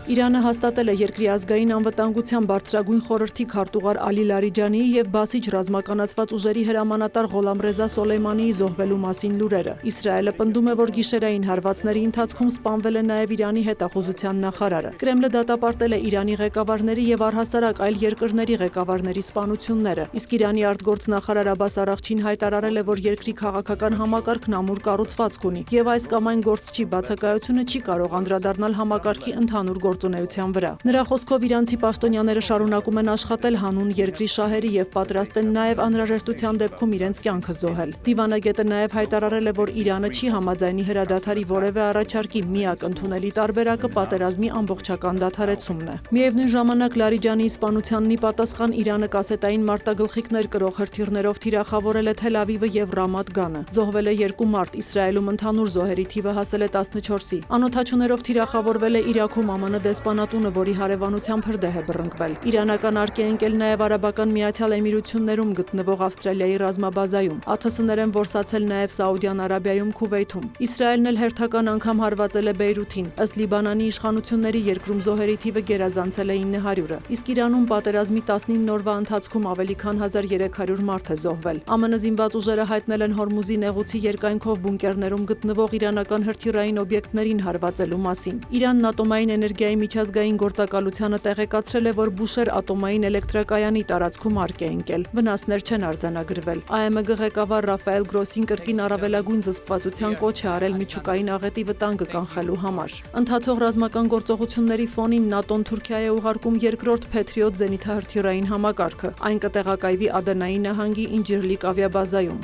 Իրանը հաստատել է երկրի ազգային անվտանգության բարձրագույն խորհրդի քարտուղար Ալի Լարիջանիի և բասիջ ռազմականացված ուժերի հրամանատար Ղոլամռեզա Սոլեյմանիի զոհվելու մասին լուրերը։ Իսրայելը պնդում է, որ գիշերային հարվածների ընթացքում սպանվել է նաև Իրանի հետախուզության նախարարը։ Կրեմլը դատապարտել է Իրանի ղեկավարների և առհասարակ այլ երկրների ղեկավարների սպանությունները, իսկ Իրանի արտգործնախարար Աբբաս Արաղչին հայտարարել է, որ երկրի քաղաքական համակարգն ամուր կառուցվածք ունի և այս կամ այն գործչի բացակայությունը չի կարող անդրադառնալ համակարգի ընդհանուր գործունեության վրա։ Նրա խոսքով իրանցի պաշտոնյաները շարունակում են աշխատել հանուն երկրի շահերի և պատրաստ են նաև անհրաժեշտության դեպքում իրենց կյանքը զոհել։ Դիվանագետը նաև հայտարարել է, որ Իրանը չի համաձայնի հրադադարի որևէ առաջարկի, միակ ընդունելի տարբերակը պատերազմի ամբողջական դադարեցումն է։ Միևնույն ժամանակ Լարիջանիի սպանությանն ի պատասխան Իրանը կասետային մարտագլխիկներ կրող հրթիռներով թիրախավորել է Թել Ավիվը և Ռամաթ Գանը։ Զոհվել է 2 մարդ, Իսրայելում ընդհանուր զոհերի թիվը հասել է 14-ի։ Անօդաչուներով թիրախավորվել է Իրաքում ԱՄՆ դեսպանատունը, որի հարևանությամբ հրդեհ է բռնկվել։ Իրանական արկի է ընկել նաև Արաբական Միացյալ Էմիրություններում գտնվող Ավստրալիայի ռազմաբազայում։ ԱԹՍ-ներ են որսացել նաև Սաուդյան Արաբիայում, Քուվեյթում։ Իսրայելն էլ հերթական անգամ հարվածել է Բեյրութին։ Ըստ Լիբանանի իշխանությունների երկրում զոհերի թիվը գերազանցել է 900-ը, իսկ Իրանում պատերազմի 19 օրվա ընթացքում ավելի քան 1300 մարդ է զոհվել։ ԱՄՆ զինված ուժերը հայտնել են Հորմուզի նեղուցի երկայնքով բունկերներում գտնվող իրանական հրթիռային օբյեկտներին հարվածելու մասին։ Իրանն ատոմային էներգիայի միջազգային գործակալությանը տեղեկացրել է, որ Բուշեր ատոմային էլեկտրակայանի տարածքում արգ է ընկել։ Վնասներ չեն արձանագրվել։ ԱՄԳ ղեկավար Ռաֆայել Գրոսին կրկին առավելագույն զսպվածության կոչ է արել միջուկային աղետի վտանգը կանխելու համար։ Ընթացող ռազմական գործողությունների ֆոնին ՆԱՏՕ-ն Թուրքիա է ուղարկում երկրորդ Փեթրիոտ զենիթահրթիռային համակարգը։ Այն կտեղակայվի Ադենայի նահանգի Ինջիրլիկ ավիաբազայում։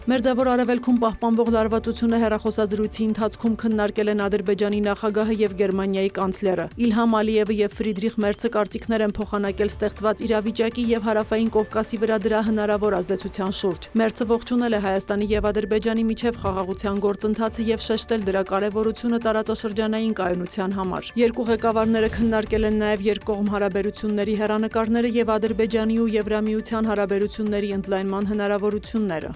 Մերձավոր Արևելքում պահպանվող լարվածությունը հեռախոսազրույցի ընթացքում քննարկել են Ադրբեջանի նախագահը և Գերմանիայի կանցլերը։ Իլհամ Ալիևը և Ֆրիդրիխ Մերցը կարծիքներ են փոխանակել ստեղծված իրավիճակի և Հարավային Կովկասի վրա դրա հնարավոր ազդեցության շուրջ։ Մերցը ողջունել է Հայաստանի և Ադրբեջանի միջև խաղաղության գործընթացը և շեշտել դրա կարևորությունը տարածաշրջանային կայունության համար։ Երկու ղեկավարները քննարկել են նաև երկկողմ հարաբերությունների հեռանկարները և Ադրբեջանի ու Եվրամիության հարաբերությունների ընդլայնման հնարավորությունները։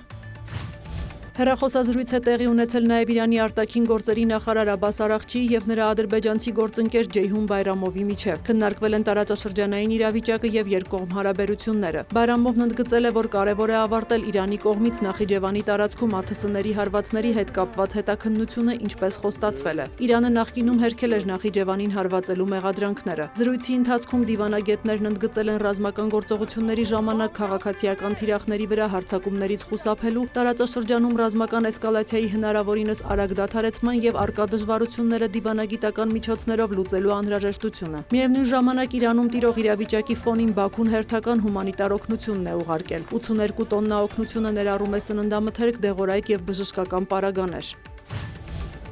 Հեռախոսազրույց է տեղի ունեցել նաև Իրանի արտաքին գործերի նախարար Աբբաս Արաղչիի և նրա ադրբեջանցի գործընկեր Ջեյհուն Բայրամովի միջև։ Քննարկվել են տարածաշրջանային իրավիճակը և երկկողմ հարաբերությունները։ Բայրամովն ընդգծել է, որ կարևոր է ավարտել Իրանի կողմից Նախիջևանի տարածքում ԱԹՍ-ների հարվածների հետ կապված հետաքննությունը, ինչպես խոստացվել է։ Իրանը նախկինում հերքել էր Նախիջևանին հարվածելու մեղադրանքները։ Զրույցի ընթացքում դիվանագետներն ընդգծել են ռազմական գործողությունների ժամանակ քաղաքացիական թիրախների վրա հարձակումներից խուսափելու, տարածաշրջանում ռազմական էսկալացիայի հնարավորինս արագ դադարեցման և առկա դժվարությունները դիվանագիտական միջոցներով լուծելու անհրաժեշտությունը։ Միևնույն ժամանակ Իրանում տիրող իրավիճակի ֆոնին Բաքուն հերթական հումանիտար օգնությունն է ուղարկել։ 82 տոննա օգնությունը ներառում է սննդամթերք, դեղորայք և բժշկական պարագաներ։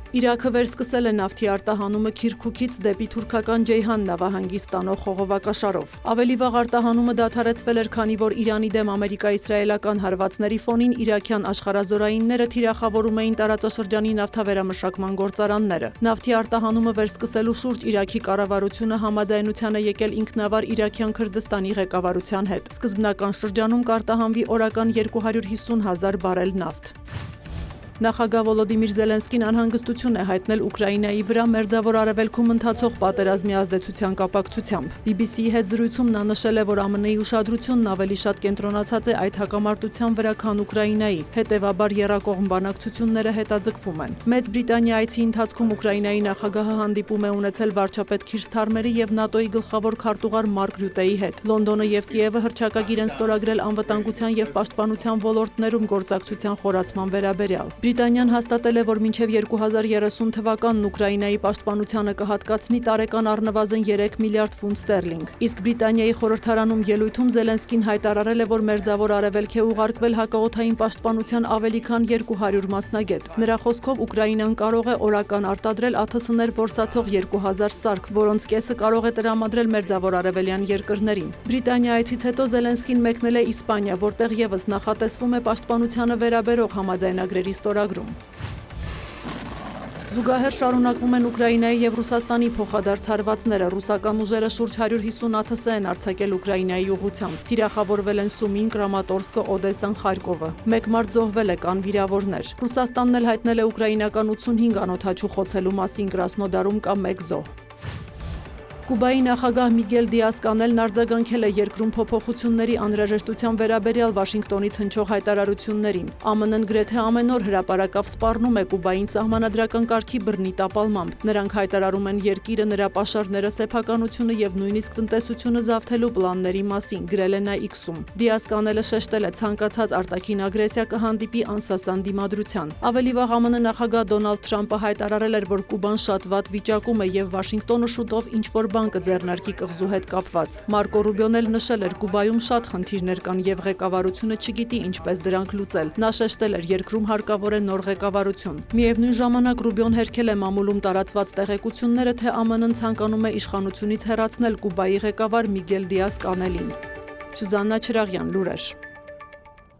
Իրաքը վերսկսել է նավթի արտահանումը Քիրքուքից դեպի թուրքական Ջեյհան նավահանգիստ տանող խողովակաշարով։ Ավելի վաղ արտահանումը դադարեցվել էր, քանի որ Իրանի դեմ ամերիկա-իսրայելական հարվածների ֆոնին իրաքյան աշխարհազորայինները թիրախավորում էին տարածաշրջանի նավթավերամշակման գործարանները։ Նավթի արտահանումը վերսկսելու շուրջ Իրաքի կառավարությունը համաձայնության է եկել ինքնավար Իրաքյան Քրդստանի ղեկավարության հետ։ Սկզբնական շրջանում կարտահանվի օրական 250,000 բարել նավթ։ Նախագահ Վոլոդիմիր Զելենսկին անհանգստություն է հայտնել Ուկրաինայի վրա Մերձավոր Արևելքում ընթացող պատերազմի ազդեցության կապակցությամբ։ BBC-ի հետ զրույցում նա նշել է, որ ԱՄՆ-ի ուշադրությունն ավելի շատ կենտրոնացած է այդ հակամարտության վրա, քան Ուկրաինայի, հետևաբար եռակողմ բանակցությունները հետաձգվում են։ Մեծ Բրիտանիա այցի ընթացքում Ուկրաինայի նախագահը հանդիպում է ունեցել վարչապետ Քիր Սթարմերի և ՆԱՏՕ-ի գլխավոր քարտուղար Մարկ Ռյուտեի հետ։ Լոնդոնը և Կիևը հռչակագիր են ստորագրել անվտանգության և պաշտպանության ոլորտներում գործակցության խորացման վերաբերյալ։ Բրիտանիան հաստատել է, որ մինչև 2030 թվականն Ուկրաինայի պաշտպանությանը կհատկացնի տարեկան առնվազն 3 միլիարդ ֆունտ ստերլինգ։ Իսկ Բրիտանիայի խորհրդարանում ելույթում Զելենսկին հայտարարել է, որ Մերձավոր Արևելք է ուղարկվել հակաօդային պաշտպանության ավելի քան 200 մասնագետ։ Նրա խոսքով Ուկրաինան կարող է օրական արտադրել ԱԹՍ-ներ որսացող 2000 սարք, որոնց կեսը կարող է տրամադրել Մերձավոր Արևելյան երկրներին։ Բրիտանիա այցից հետո Զելենսկին մեկնել է Իսպանիա, որտեղ ևս նախատեսվում է պաշտպանությանը վերաբերող համաձայնագրերի ստորագրում։ Զուգահեռ շարունակվում են Ուկրաինայի և Ռուսաստանի փոխադարձ հարվածները։ Ռուսական ուժերը շուրջ 150 ԱԹՍ են արձակել Ուկրաինայի ուղղությամբ։ Թիրախավորվել են Սումին, Կրամատորսկը, Օդեսան, Խարկովը։ Մեկ մարդ զոհվել է, կան վիրավորներ։ Ռուսաստանն էլ հայտնել է ուկրաինական 85 անօդաչու խոցելու մասին, Կրասնոդարում կա 1 զոհ։ Կուբայի նախագահ Միգել Դիազ-Կանելն արձագանքել է երկրում փոփոխությունների անհրաժեշտության վերաբերյալ Վաշինգտոնից հնչող հայտարարություններին։ ԱՄՆ-ն գրեթե ամեն օր հրապարակավ սպառնում է Կուբային սահմանադրական կարգի բռնի տապալմամբ։ Նրանք հայտարարում են երկիրը, նրա պաշարները, սեփականությունը եւ նույնիսկ տնտեսությունը զավթելու պլանների մասին, գրել է նա X-ում։ Դիազ-Կանելը շեշտել է ցանկացած արտաքին ագրեսիա կհանդիպի անսասան դիմադրության։ Ավելի վաղ ԱՄՆ նախագահ Դոնալդ Թրամփը հայտարարել էր, որ Կուբան շատ վատ վիճակում է եւ Վաշինգտոնը շուտով ինչ-որ բան կձեռնարկի կղզու հետ կապված։ Մարկո Ռուբիոն էլ նշել էր, Կուբայում շատ խնդիրներ կան եւ ղեկավարությունը չգիտի ինչպես դրանք լուծել։ Նա շեշտել էր, երկրում հարկավոր է նոր ղեկավարություն։ Միևնույն ժամանակ Ռուբիոն հերքել է մամուլում տարածված տեղեկությունները, թե ԱՄՆ-ն ցանկանում է իշխանությունից հեռացնել Կուբայի ղեկավար Միգել Դիազ-Կանելին։ Սյուզաննա Չրաղյան, լուրեր։